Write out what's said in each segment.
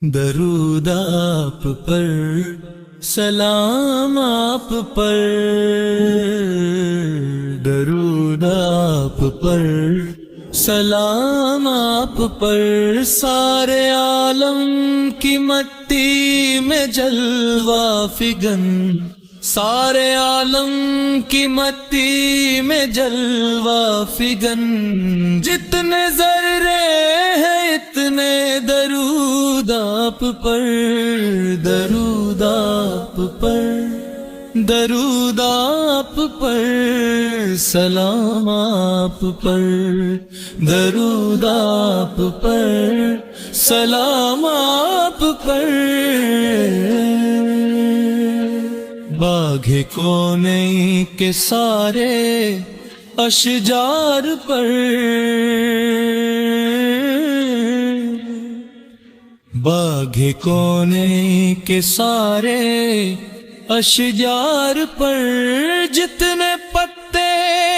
درود آپ پر، سلام آپ پر، درود آپ پر، سلام آپ پر، سارے عالم کی مٹی میں جلوہ فگن، سارے عالم کی مٹی میں جلوہ فگن، جتنے ذرے ہیں اتنے درود آپ پر، درود آپ پر، درود آپ پر، سلام آپ پر، درود آپ پر، سلام آپ پر، باغ کونے کے سارے اشجار پر، باغ کونے کے سارے اشجار پر، جتنے پتے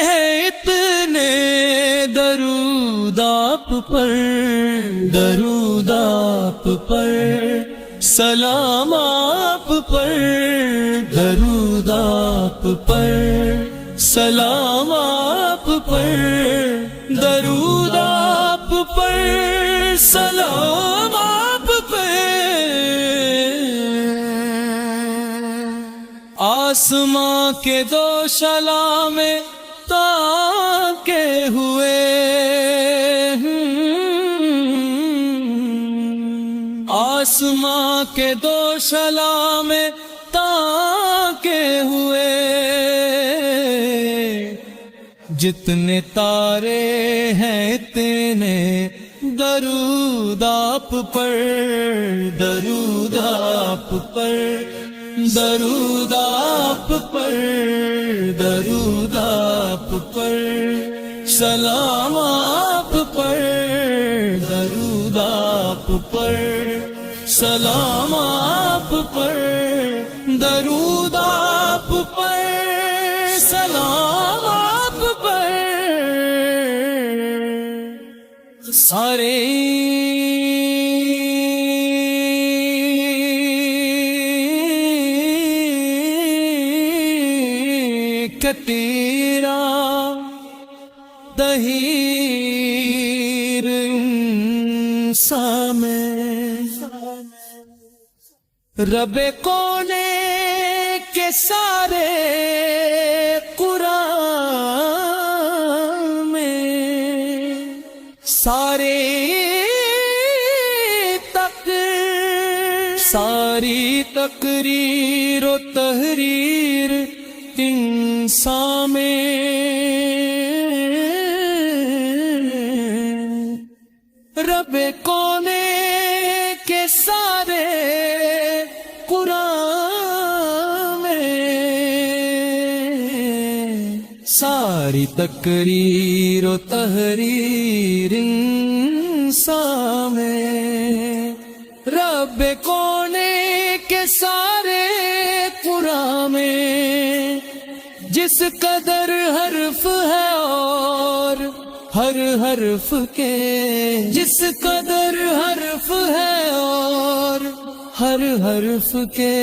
ہیں اتنے درود آپ پر، درود آپ پر، سلام آپ پر، درود آپ پر، سلام آپ پر، درود آپ پر، سلام آپ پر، آسماں کے دو شعلہ میں تاکے ہوئے، آسماں کے دو شعلہ میں تاکے ہوئے، جتنے تارے ہیں اتنے درود آپ پر، درود آپ پر، درود آپ پر، درود آپ پر، سلام آپ پر، درود آپ پر، سلام آپ پر، درود آپ پر، سلام آپ پر، سارے کتیرا دہیر سامے، رب کونے کے سارے قرآن میں، سارے ساری تقریر و تحریر انسان میں، رب کونے کے سارے قرآن میں، ساری تقریر و تحریر انسان میں، رب کونے کے سارے قرآن میں، جس قدر حرف ہے اور ہر حرف کے، جس قدر حرف ہے اور ہر حرف کے،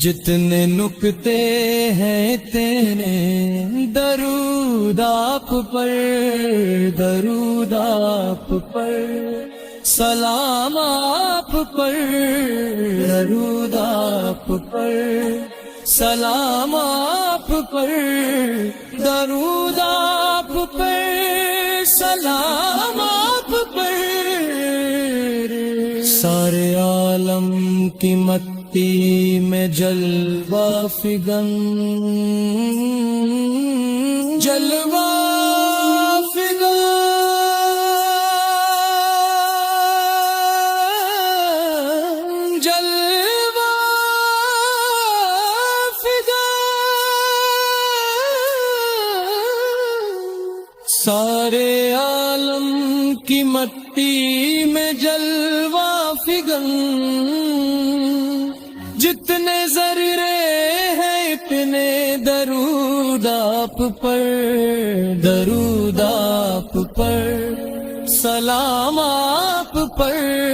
جتنے نکتے ہیں اتنے درود آپ پر، درود آپ پر، سلام آپ پر، درود آپ پر، سلام آپ پر، درود آپ پر، سلام آپ پر، سارے عالم کی مٹی میں جلوہ فگن، جلوہ فگن، جلوہ سارے عالم کی مٹی میں جلوہ فگن، جتنے ذرے ہیں اتنے درود آپ پر، درود آپ پر، سلام آپ پر